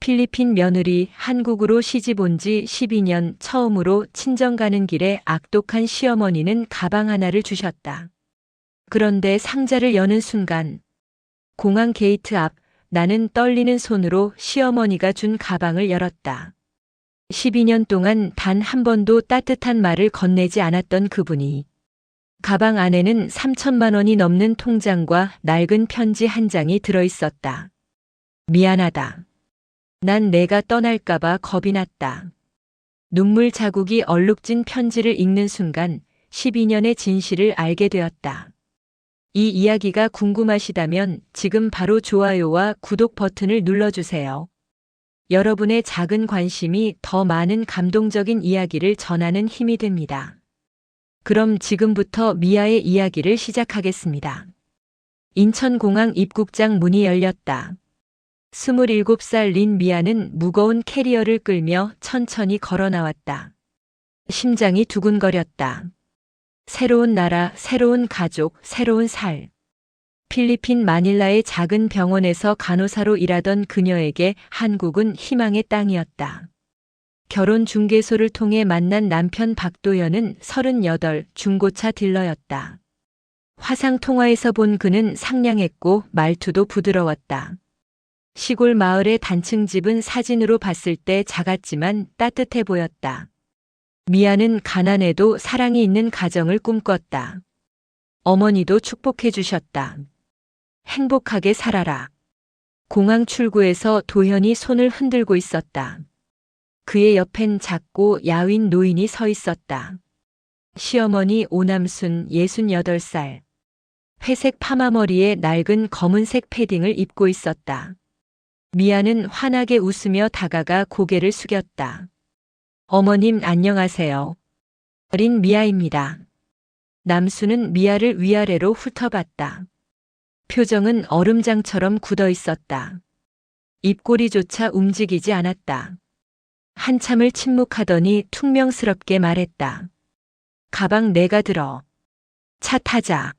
필리핀 며느리 한국으로 시집 온 지 12년 처음으로 친정 가는 길에 악독한 시어머니는 가방 하나를 주셨다. 그런데 상자를 여는 순간 공항 게이트 앞 나는 떨리는 손으로 시어머니가 준 가방을 열었다. 12년 동안 단 한 번도 따뜻한 말을 건네지 않았던 그분이 가방 안에는 3천만 원이 넘는 통장과 낡은 편지 한 장이 들어있었다. 미안하다. 난 내가 떠날까봐 겁이 났다. 눈물 자국이 얼룩진 편지를 읽는 순간 12년의 진실을 알게 되었다. 이 이야기가 궁금하시다면 지금 바로 좋아요와 구독 버튼을 눌러주세요. 여러분의 작은 관심이 더 많은 감동적인 이야기를 전하는 힘이 됩니다. 그럼 지금부터 미아의 이야기를 시작하겠습니다. 인천공항 입국장 문이 열렸다. 27살 린 미아는 무거운 캐리어를 끌며 천천히 걸어 나왔다. 심장이 두근거렸다. 새로운 나라, 새로운 가족, 새로운 살. 필리핀 마닐라의 작은 병원에서 간호사로 일하던 그녀에게 한국은 희망의 땅이었다. 결혼 중개소를 통해 만난 남편 박도연은 38, 중고차 딜러였다. 화상 통화에서 본 그는 상냥했고 말투도 부드러웠다. 시골 마을의 단층 집은 사진으로 봤을 때 작았지만 따뜻해 보였다. 미아는 가난해도 사랑이 있는 가정을 꿈꿨다. 어머니도 축복해 주셨다. 행복하게 살아라. 공항 출구에서 도현이 손을 흔들고 있었다. 그의 옆엔 작고 야윈 노인이 서 있었다. 시어머니 오남순 68살. 회색 파마머리에 낡은 검은색 패딩을 입고 있었다. 미아는 환하게 웃으며 다가가 고개를 숙였다. 어머님 안녕하세요. 어린 미아입니다. 남순은 미아를 위아래로 훑어봤다. 표정은 얼음장처럼 굳어 있었다. 입꼬리조차 움직이지 않았다. 한참을 침묵하더니 퉁명스럽게 말했다. 가방 내가 들어. 차 타자.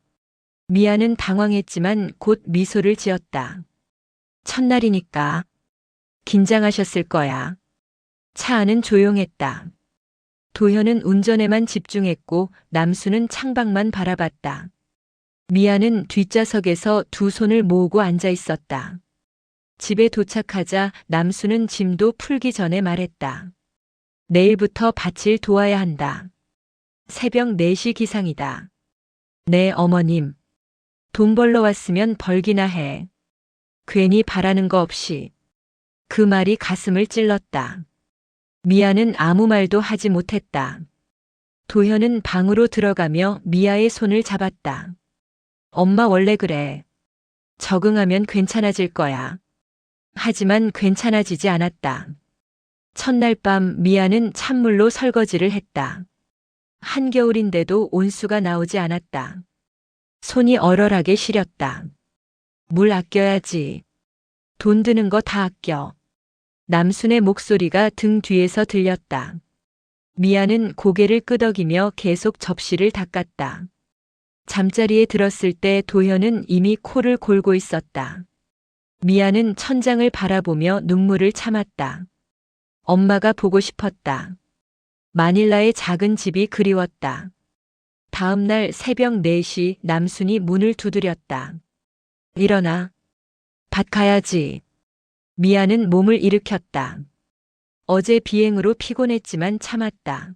미아는 당황했지만 곧 미소를 지었다. 첫날이니까. 긴장하셨을 거야. 차 안은 조용했다. 도현은 운전에만 집중했고 남수는 창밖만 바라봤다. 미아는 뒷좌석에서 두 손을 모으고 앉아 있었다. 집에 도착하자 남수는 짐도 풀기 전에 말했다. 내일부터 밭일 도와야 한다. 새벽 4시 기상이다. 네, 어머님. 돈 벌러 왔으면 벌기나 해. 괜히 바라는 거 없이. 그 말이 가슴을 찔렀다. 미아는 아무 말도 하지 못했다. 도현은 방으로 들어가며 미아의 손을 잡았다. 엄마 원래 그래. 적응하면 괜찮아질 거야. 하지만 괜찮아지지 않았다. 첫날 밤 미아는 찬물로 설거지를 했다. 한겨울인데도 온수가 나오지 않았다. 손이 얼얼하게 시렸다. 물 아껴야지. 돈 드는 거 다 아껴. 남순의 목소리가 등 뒤에서 들렸다. 미아는 고개를 끄덕이며 계속 접시를 닦았다. 잠자리에 들었을 때 도현은 이미 코를 골고 있었다. 미아는 천장을 바라보며 눈물을 참았다. 엄마가 보고 싶었다. 마닐라의 작은 집이 그리웠다. 다음 날 새벽 4시 남순이 문을 두드렸다. 일어나. 밭 가야지. 미아는 몸을 일으켰다. 어제 비행으로 피곤했지만 참았다.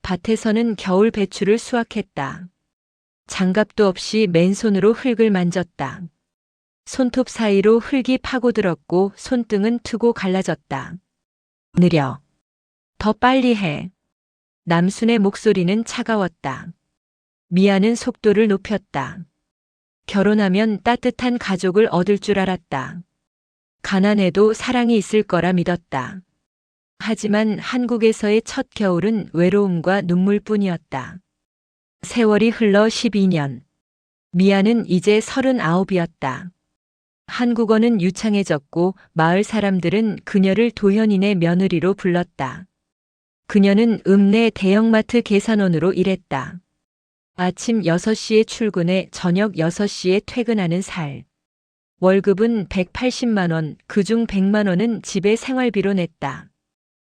밭에서는 겨울 배추를 수확했다. 장갑도 없이 맨손으로 흙을 만졌다. 손톱 사이로 흙이 파고들었고 손등은 트고 갈라졌다. 느려. 더 빨리 해. 남순의 목소리는 차가웠다. 미아는 속도를 높였다. 결혼하면 따뜻한 가족을 얻을 줄 알았다. 가난해도 사랑이 있을 거라 믿었다. 하지만 한국에서의 첫 겨울은 외로움과 눈물뿐이었다. 세월이 흘러 12년. 미아는 이제 39이었다. 한국어는 유창해졌고 마을 사람들은 그녀를 도현인의 며느리로 불렀다. 그녀는 읍내 대형마트 계산원으로 일했다. 아침 6시에 출근해 저녁 6시에 퇴근하는 살. 월급은 180만 원, 그중 100만 원은 집에 생활비로 냈다.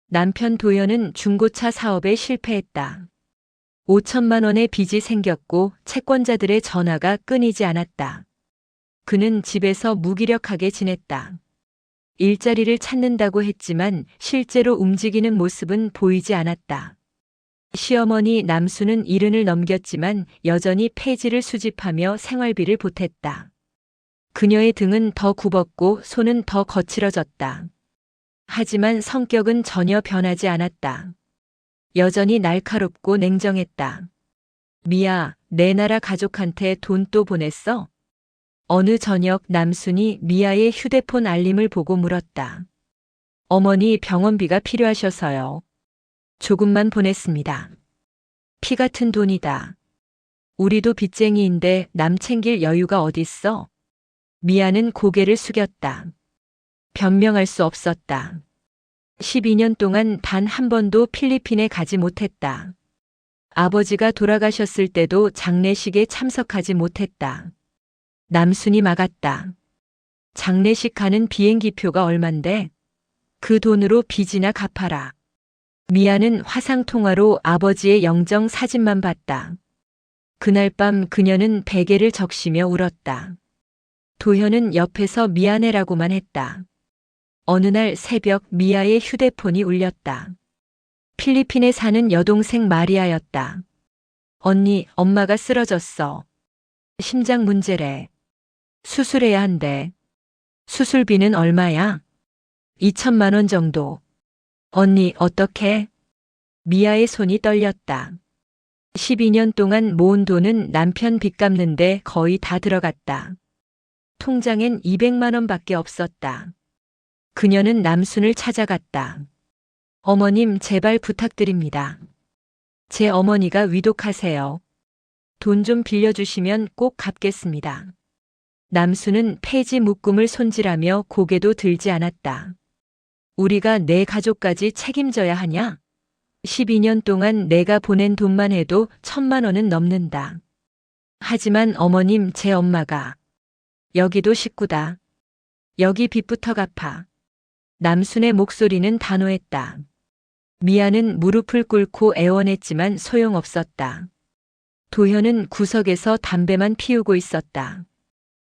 남편 도현은 중고차 사업에 실패했다. 5천만 원의 빚이 생겼고 채권자들의 전화가 끊이지 않았다. 그는 집에서 무기력하게 지냈다. 일자리를 찾는다고 했지만 실제로 움직이는 모습은 보이지 않았다. 시어머니 남수는 70을 넘겼지만 여전히 폐지를 수집하며 생활비를 보탰다. 그녀의 등은 더 굽었고 손은 더 거칠어졌다. 하지만 성격은 전혀 변하지 않았다. 여전히 날카롭고 냉정했다. 미아, 내 나라 가족한테 돈 또 보냈어? 어느 저녁 남순이 미아의 휴대폰 알림을 보고 물었다. 어머니 병원비가 필요하셔서요. 조금만 보냈습니다. 피 같은 돈이다. 우리도 빚쟁이인데 남 챙길 여유가 어딨어? 미아는 고개를 숙였다. 변명할 수 없었다. 12년 동안 단 한 번도 필리핀에 가지 못했다. 아버지가 돌아가셨을 때도 장례식에 참석하지 못했다. 남순이 막았다. 장례식 가는 비행기표가 얼만데? 그 돈으로 빚이나 갚아라. 미아는 화상통화로 아버지의 영정 사진만 봤다. 그날 밤 그녀는 베개를 적시며 울었다. 도현은 옆에서 미안해라고만 했다. 어느 날 새벽 미아의 휴대폰이 울렸다. 필리핀에 사는 여동생 마리아였다. 언니, 엄마가 쓰러졌어. 심장 문제래. 수술해야 한대. 수술비는 얼마야? 2천만 원 정도. 언니, 어떡해? 미아의 손이 떨렸다. 12년 동안 모은 돈은 남편 빚 갚는데 거의 다 들어갔다. 통장엔 200만 원밖에 없었다. 그녀는 남순을 찾아갔다. 어머님, 제발 부탁드립니다. 제 어머니가 위독하세요. 돈 좀 빌려주시면 꼭 갚겠습니다. 남순은 폐지 묶음을 손질하며 고개도 들지 않았다. 우리가 내 가족까지 책임져야 하냐? 12년 동안 내가 보낸 돈만 해도 1,000만 원은 넘는다. 하지만 어머님, 제 엄마가. 여기도 식구다. 여기 빚부터 갚아. 남순의 목소리는 단호했다. 미아는 무릎을 꿇고 애원했지만 소용없었다. 도현은 구석에서 담배만 피우고 있었다.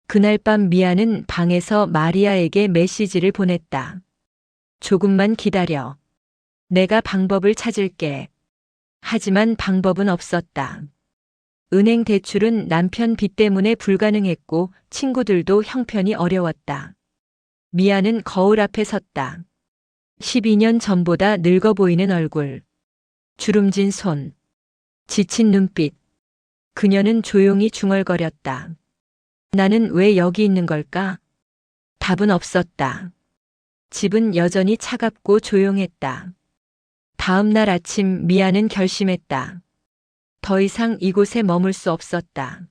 그날 밤 미아는 방에서 마리아에게 메시지를 보냈다. 조금만 기다려. 내가 방법을 찾을게. 하지만 방법은 없었다. 은행 대출은 남편 빚 때문에 불가능했고 친구들도 형편이 어려웠다. 미아는 거울 앞에 섰다. 12년 전보다 늙어 보이는 얼굴, 주름진 손, 지친 눈빛. 그녀는 조용히 중얼거렸다. 나는 왜 여기 있는 걸까? 답은 없었다. 집은 여전히 차갑고 조용했다. 다음 날 아침 미아는 결심했다. 더 이상 이곳에 머물 수 없었다.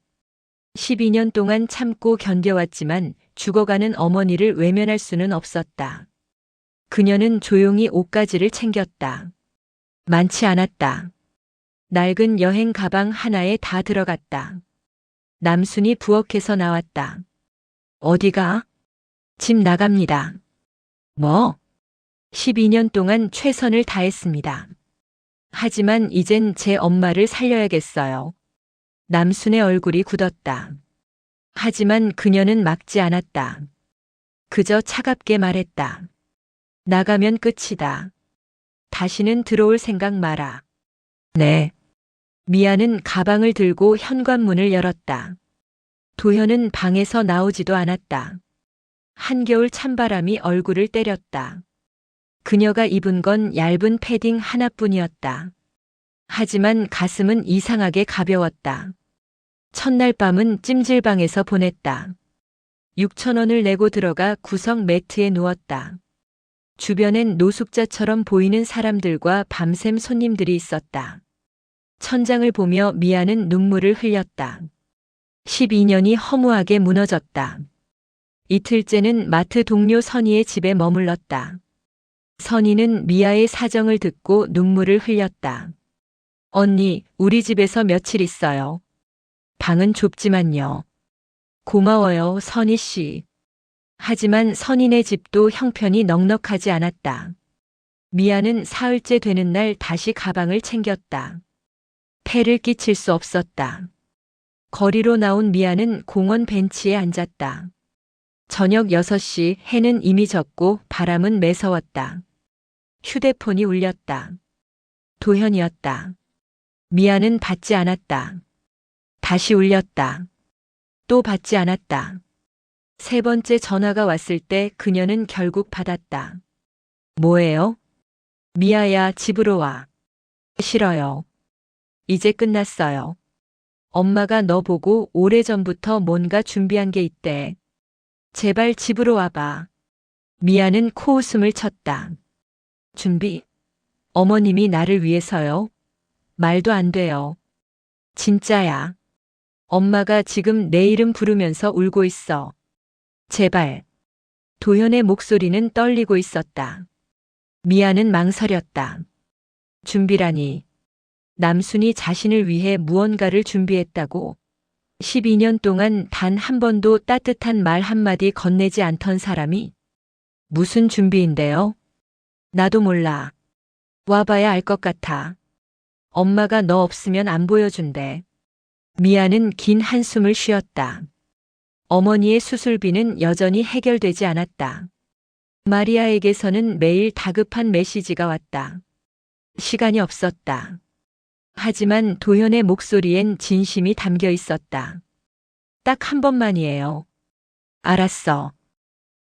12년 동안 참고 견뎌왔지만 죽어가는 어머니를 외면할 수는 없었다. 그녀는 조용히 옷가지를 챙겼다. 많지 않았다. 낡은 여행 가방 하나에 다 들어갔다. 남순이 부엌에서 나왔다. 어디가? 집 나갑니다. 뭐? 12년 동안 최선을 다했습니다. 하지만 이젠 제 엄마를 살려야겠어요. 남순의 얼굴이 굳었다. 하지만 그녀는 막지 않았다. 그저 차갑게 말했다. 나가면 끝이다. 다시는 들어올 생각 마라. 네. 미아는 가방을 들고 현관문을 열었다. 도현은 방에서 나오지도 않았다. 한겨울 찬바람이 얼굴을 때렸다. 그녀가 입은 건 얇은 패딩 하나뿐이었다. 하지만 가슴은 이상하게 가벼웠다. 첫날 밤은 찜질방에서 보냈다. 6천 원을 내고 들어가 구석 매트에 누웠다. 주변엔 노숙자처럼 보이는 사람들과 밤샘 손님들이 있었다. 천장을 보며 미아는 눈물을 흘렸다. 12년이 허무하게 무너졌다. 이틀째는 마트 동료 선희의 집에 머물렀다. 선희는 미아의 사정을 듣고 눈물을 흘렸다. 언니, 우리 집에서 며칠 있어요. 방은 좁지만요. 고마워요, 선희 씨. 하지만 선인의 집도 형편이 넉넉하지 않았다. 미아는 사흘째 되는 날 다시 가방을 챙겼다. 폐를 끼칠 수 없었다. 거리로 나온 미아는 공원 벤치에 앉았다. 저녁 6시 해는 이미 졌고 바람은 매서웠다. 휴대폰이 울렸다. 도현이었다. 미아는 받지 않았다. 다시 울렸다. 또 받지 않았다. 세 번째 전화가 왔을 때 그녀는 결국 받았다. 뭐예요? 미아야, 집으로 와. 싫어요. 이제 끝났어요. 엄마가 너 보고 오래전부터 뭔가 준비한 게 있대. 제발 집으로 와봐. 미아는 코웃음을 쳤다. 준비? 어머님이 나를 위해서요? 말도 안 돼요. 진짜야. 엄마가 지금 내 이름 부르면서 울고 있어. 제발. 도현의 목소리는 떨리고 있었다. 미아는 망설였다. 준비라니. 남순이 자신을 위해 무언가를 준비했다고. 12년 동안 단 한 번도 따뜻한 말 한마디 건네지 않던 사람이. 무슨 준비인데요? 나도 몰라. 와봐야 알 것 같아. 엄마가 너 없으면 안 보여준대. 미아는 긴 한숨을 쉬었다. 어머니의 수술비는 여전히 해결되지 않았다. 마리아에게서는 매일 다급한 메시지가 왔다. 시간이 없었다. 하지만 도현의 목소리엔 진심이 담겨 있었다. 딱 한 번만이에요. 알았어.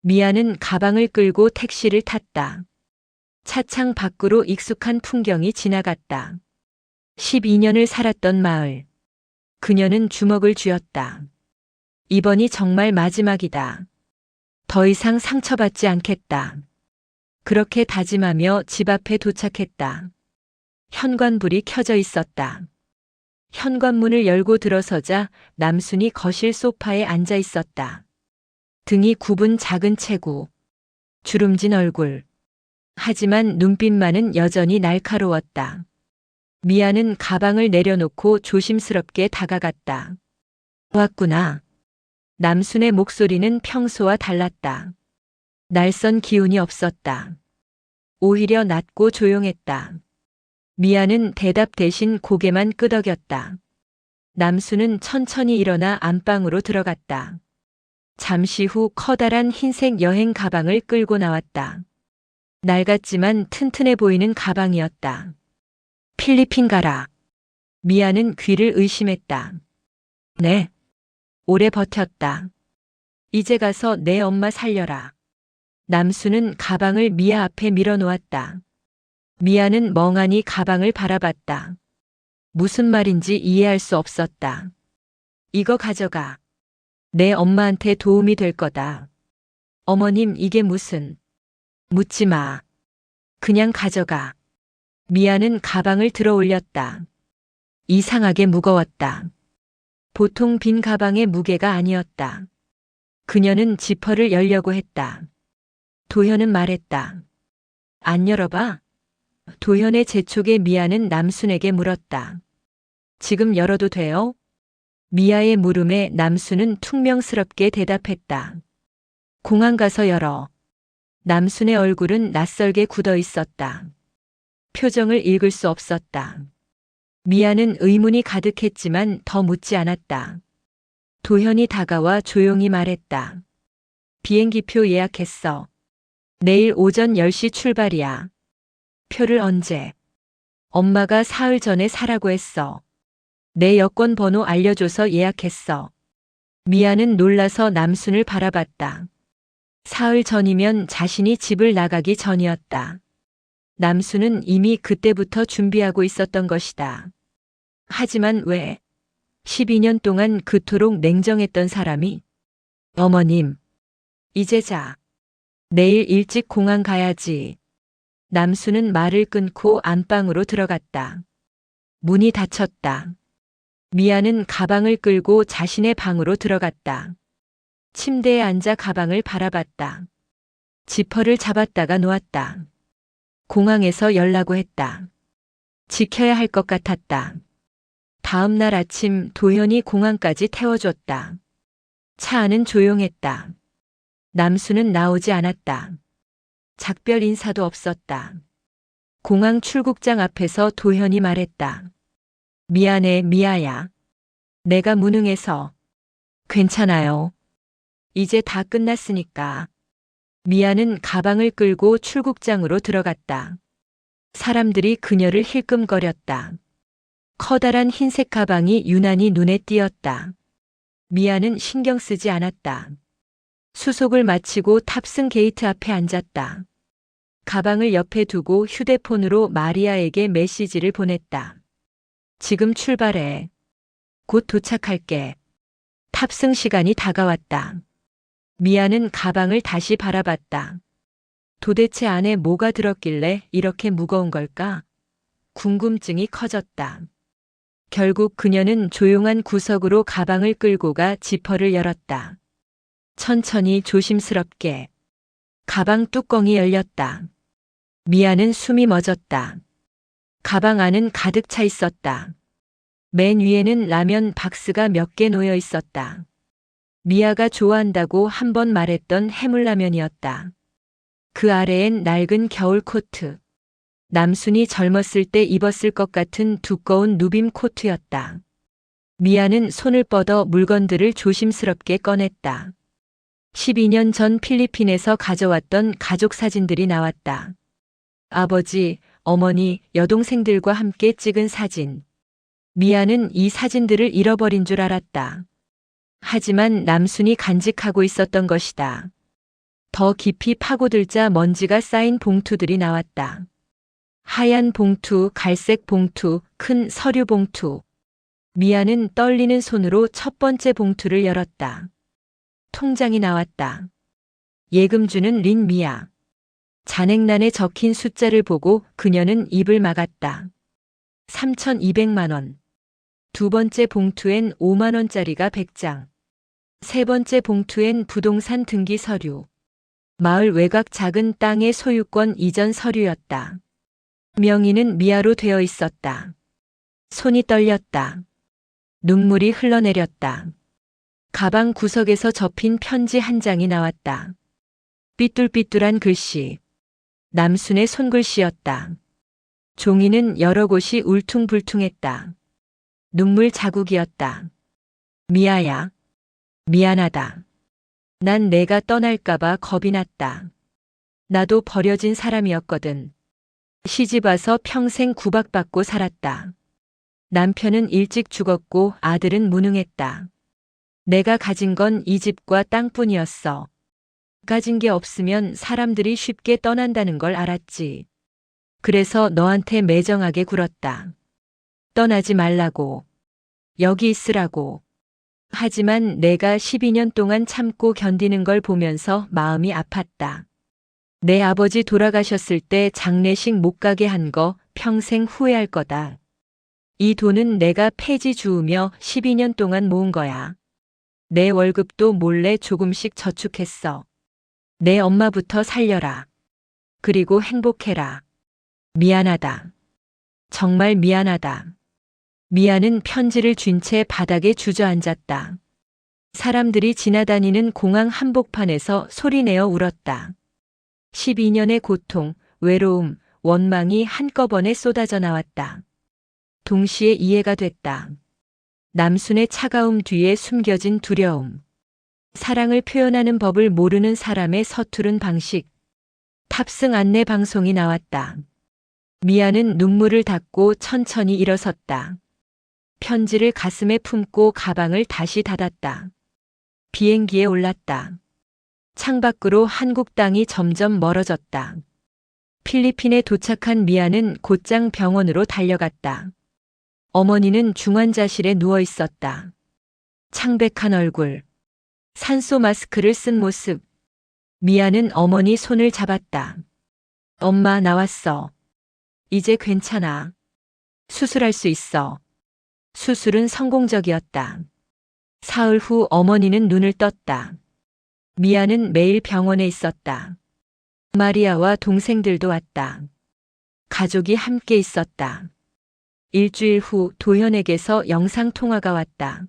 미아는 가방을 끌고 택시를 탔다. 차창 밖으로 익숙한 풍경이 지나갔다. 12년을 살았던 마을. 그녀는 주먹을 쥐었다. 이번이 정말 마지막이다. 더 이상 상처받지 않겠다. 그렇게 다짐하며 집 앞에 도착했다. 현관불이 켜져 있었다. 현관문을 열고 들어서자 남순이 거실 소파에 앉아 있었다. 등이 굽은 작은 체구. 주름진 얼굴. 하지만 눈빛만은 여전히 날카로웠다. 미아는 가방을 내려놓고 조심스럽게 다가갔다. 왔구나. 남순의 목소리는 평소와 달랐다. 낯선 기운이 없었다. 오히려 낮고 조용했다. 미아는 대답 대신 고개만 끄덕였다. 남순은 천천히 일어나 안방으로 들어갔다. 잠시 후 커다란 흰색 여행 가방을 끌고 나왔다. 낡았지만 튼튼해 보이는 가방이었다. 필리핀 가라. 미아는 귀를 의심했다. 네. 오래 버텼다. 이제 가서 내 엄마 살려라. 남순은 가방을 미아 앞에 밀어놓았다. 미아는 멍하니 가방을 바라봤다. 무슨 말인지 이해할 수 없었다. 이거 가져가. 내 엄마한테 도움이 될 거다. 어머님, 이게 무슨... 묻지 마. 그냥 가져가. 미아는 가방을 들어 올렸다. 이상하게 무거웠다. 보통 빈 가방의 무게가 아니었다. 그녀는 지퍼를 열려고 했다. 도현은 말했다. 안 열어봐? 도현의 재촉에 미아는 남순에게 물었다. 지금 열어도 돼요? 미아의 물음에 남순은 퉁명스럽게 대답했다. 공항 가서 열어. 남순의 얼굴은 낯설게 굳어 있었다. 표정을 읽을 수 없었다. 미아는 의문이 가득했지만 더 묻지 않았다. 도현이 다가와 조용히 말했다. 비행기표 예약했어. 내일 오전 10시 출발이야. 표를 언제? 엄마가 사흘 전에 사라고 했어. 내 여권 번호 알려줘서 예약했어. 미아는 놀라서 남순을 바라봤다. 사흘 전이면 자신이 집을 나가기 전이었다. 남순은 이미 그때부터 준비하고 있었던 것이다. 하지만 왜? 12년 동안 그토록 냉정했던 사람이. 어머님, 이제 자. 내일 일찍 공항 가야지. 남순은 말을 끊고 안방으로 들어갔다. 문이 닫혔다. 미아는 가방을 끌고 자신의 방으로 들어갔다. 침대에 앉아 가방을 바라봤다. 지퍼를 잡았다가 놓았다. 공항에서 열라고 했다. 지켜야 할 것 같았다. 다음 날 아침 도현이 공항까지 태워줬다. 차 안은 조용했다. 남수는 나오지 않았다. 작별 인사도 없었다. 공항 출국장 앞에서 도현이 말했다. 미안해, 미아야. 내가 무능해서. 괜찮아요. 이제 다 끝났으니까. 미아는 가방을 끌고 출국장으로 들어갔다. 사람들이 그녀를 힐끔거렸다. 커다란 흰색 가방이 유난히 눈에 띄었다. 미아는 신경 쓰지 않았다. 수속을 마치고 탑승 게이트 앞에 앉았다. 가방을 옆에 두고 휴대폰으로 마리아에게 메시지를 보냈다. 지금 출발해. 곧 도착할게. 탑승 시간이 다가왔다. 미아는 가방을 다시 바라봤다. 도대체 안에 뭐가 들었길래 이렇게 무거운 걸까? 궁금증이 커졌다. 결국 그녀는 조용한 구석으로 가방을 끌고 가 지퍼를 열었다. 천천히 조심스럽게. 가방 뚜껑이 열렸다. 미아는 숨이 멎었다. 가방 안은 가득 차 있었다. 맨 위에는 라면 박스가 몇 개 놓여 있었다. 미아가 좋아한다고 한 번 말했던 해물라면이었다. 그 아래엔 낡은 겨울 코트. 남순이 젊었을 때 입었을 것 같은 두꺼운 누빔 코트였다. 미아는 손을 뻗어 물건들을 조심스럽게 꺼냈다. 12년 전 필리핀에서 가져왔던 가족 사진들이 나왔다. 아버지, 어머니, 여동생들과 함께 찍은 사진. 미아는 이 사진들을 잃어버린 줄 알았다. 하지만 남순이 간직하고 있었던 것이다. 더 깊이 파고들자 먼지가 쌓인 봉투들이 나왔다. 하얀 봉투, 갈색 봉투, 큰 서류 봉투. 미아는 떨리는 손으로 첫 번째 봉투를 열었다. 통장이 나왔다. 예금 주는 린 미아. 잔액란에 적힌 숫자를 보고 그녀는 입을 막았다. 3,200만 원. 두 번째 봉투엔 5만 원짜리가 100장. 세 번째 봉투엔 부동산 등기 서류. 마을 외곽 작은 땅의 소유권 이전 서류였다. 명의는 미아로 되어 있었다. 손이 떨렸다. 눈물이 흘러내렸다. 가방 구석에서 접힌 편지 한 장이 나왔다. 삐뚤삐뚤한 글씨. 남순의 손글씨였다. 종이는 여러 곳이 울퉁불퉁했다. 눈물 자국이었다. 미아야. 미안하다. 난 내가 떠날까봐 겁이 났다. 나도 버려진 사람이었거든. 시집와서 평생 구박받고 살았다. 남편은 일찍 죽었고 아들은 무능했다. 내가 가진 건 이 집과 땅뿐이었어. 가진 게 없으면 사람들이 쉽게 떠난다는 걸 알았지. 그래서 너한테 매정하게 굴었다. 떠나지 말라고. 여기 있으라고. 하지만 내가 12년 동안 참고 견디는 걸 보면서 마음이 아팠다. 내 아버지 돌아가셨을 때 장례식 못 가게 한 거 평생 후회할 거다. 이 돈은 내가 폐지 주우며 12년 동안 모은 거야. 내 월급도 몰래 조금씩 저축했어. 내 엄마부터 살려라. 그리고 행복해라. 미안하다. 정말 미안하다. 미아는 편지를 쥔 채 바닥에 주저앉았다. 사람들이 지나다니는 공항 한복판에서 소리내어 울었다. 12년의 고통, 외로움, 원망이 한꺼번에 쏟아져 나왔다. 동시에 이해가 됐다. 남순의 차가움 뒤에 숨겨진 두려움. 사랑을 표현하는 법을 모르는 사람의 서투른 방식. 탑승 안내 방송이 나왔다. 미아는 눈물을 닦고 천천히 일어섰다. 편지를 가슴에 품고 가방을 다시 닫았다. 비행기에 올랐다. 창밖으로 한국 땅이 점점 멀어졌다. 필리핀에 도착한 미아는 곧장 병원으로 달려갔다. 어머니는 중환자실에 누워 있었다. 창백한 얼굴, 산소 마스크를 쓴 모습. 미아는 어머니 손을 잡았다. 엄마, 나왔어. 이제 괜찮아. 수술할 수 있어. 수술은 성공적이었다. 사흘 후 어머니는 눈을 떴다. 미아는 매일 병원에 있었다. 마리아와 동생들도 왔다. 가족이 함께 있었다. 일주일 후 도현에게서 영상통화가 왔다.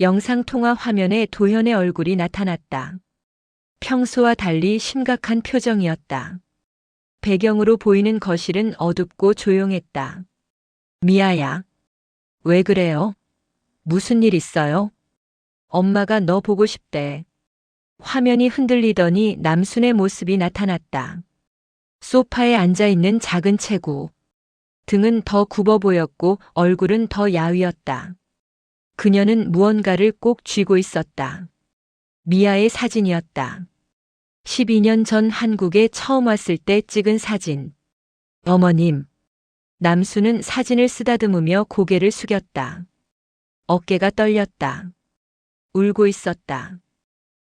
영상통화 화면에 도현의 얼굴이 나타났다. 평소와 달리 심각한 표정이었다. 배경으로 보이는 거실은 어둡고 조용했다. 미아야, 왜 그래요? 무슨 일 있어요? 엄마가 너 보고 싶대. 화면이 흔들리더니 남순의 모습이 나타났다. 소파에 앉아 있는 작은 체구. 등은 더 굽어 보였고 얼굴은 더 야위었다. 그녀는 무언가를 꼭 쥐고 있었다. 미아의 사진이었다. 12년 전 한국에 처음 왔을 때 찍은 사진. 어머님. 남수는 사진을 쓰다듬으며 고개를 숙였다. 어깨가 떨렸다. 울고 있었다.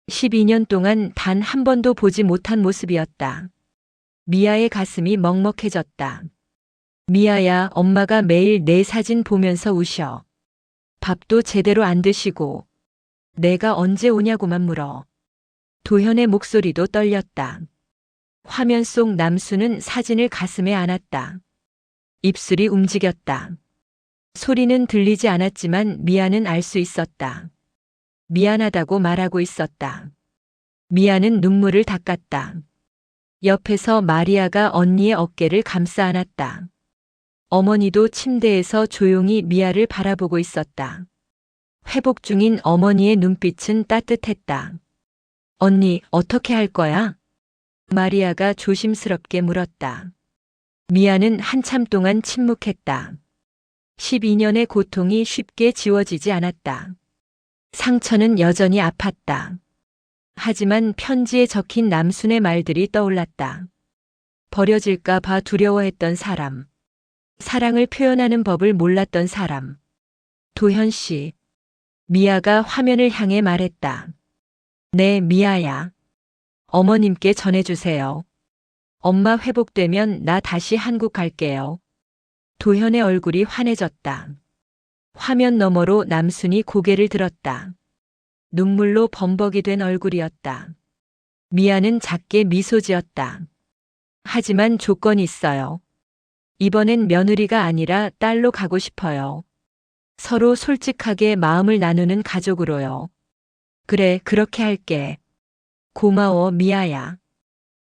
12년 동안 단 한 번도 보지 못한 모습이었다. 미아의 가슴이 먹먹해졌다. 미아야, 엄마가 매일 내 사진 보면서 우셔. 밥도 제대로 안 드시고. 내가 언제 오냐고만 물어. 도현의 목소리도 떨렸다. 화면 속 남수는 사진을 가슴에 안았다. 입술이 움직였다. 소리는 들리지 않았지만 미아는 알 수 있었다. 미안하다고 말하고 있었다. 미아는 눈물을 닦았다. 옆에서 마리아가 언니의 어깨를 감싸 안았다. 어머니도 침대에서 조용히 미아를 바라보고 있었다. 회복 중인 어머니의 눈빛은 따뜻했다. 언니, 어떻게 할 거야? 마리아가 조심스럽게 물었다. 미아는 한참 동안 침묵했다. 12년의 고통이 쉽게 지워지지 않았다. 상처는 여전히 아팠다. 하지만 편지에 적힌 남순의 말들이 떠올랐다. 버려질까 봐 두려워했던 사람. 사랑을 표현하는 법을 몰랐던 사람. 도현 씨. 미아가 화면을 향해 말했다. 네, 미아야. 어머님께 전해주세요. 엄마 회복되면 나 다시 한국 갈게요. 도현의 얼굴이 환해졌다. 화면 너머로 남순이 고개를 들었다. 눈물로 범벅이 된 얼굴이었다. 미아는 작게 미소 지었다. 하지만 조건이 있어요. 이번엔 며느리가 아니라 딸로 가고 싶어요. 서로 솔직하게 마음을 나누는 가족으로요. 그래, 그렇게 할게. 고마워, 미아야.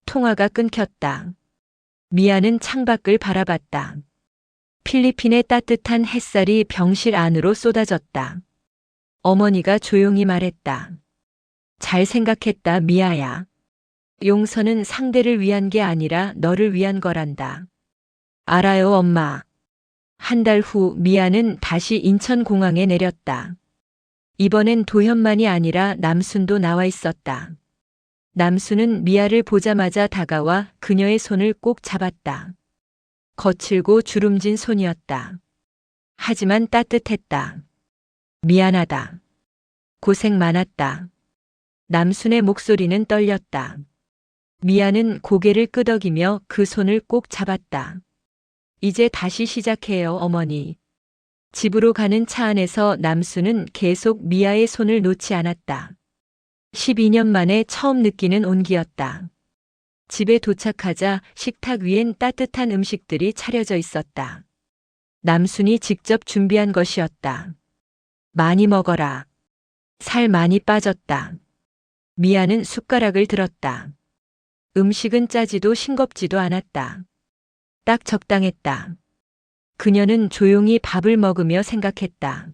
통화가 끊겼다. 미아는 창밖을 바라봤다. 필리핀의 따뜻한 햇살이 병실 안으로 쏟아졌다. 어머니가 조용히 말했다. 잘 생각했다, 미아야. 용서는 상대를 위한 게 아니라 너를 위한 거란다. 알아요, 엄마. 한 달 후 미아는 다시 인천공항에 내렸다. 이번엔 도현만이 아니라 남순도 나와 있었다. 남순은 미아를 보자마자 다가와 그녀의 손을 꼭 잡았다. 거칠고 주름진 손이었다. 하지만 따뜻했다. 미안하다. 고생 많았다. 남순의 목소리는 떨렸다. 미아는 고개를 끄덕이며 그 손을 꼭 잡았다. 이제 다시 시작해요, 어머니. 집으로 가는 차 안에서 남순은 계속 미아의 손을 놓지 않았다. 12년 만에 처음 느끼는 온기였다. 집에 도착하자 식탁 위엔 따뜻한 음식들이 차려져 있었다. 남순이 직접 준비한 것이었다. 많이 먹어라. 살 많이 빠졌다. 미아는 숟가락을 들었다. 음식은 짜지도 싱겁지도 않았다. 딱 적당했다. 그녀는 조용히 밥을 먹으며 생각했다.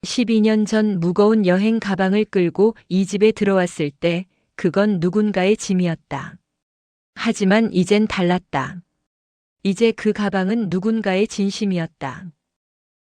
12년 전 무거운 여행 가방을 끌고 이 집에 들어왔을 때 그건 누군가의 짐이었다. 하지만 이젠 달랐다. 이제 그 가방은 누군가의 진심이었다.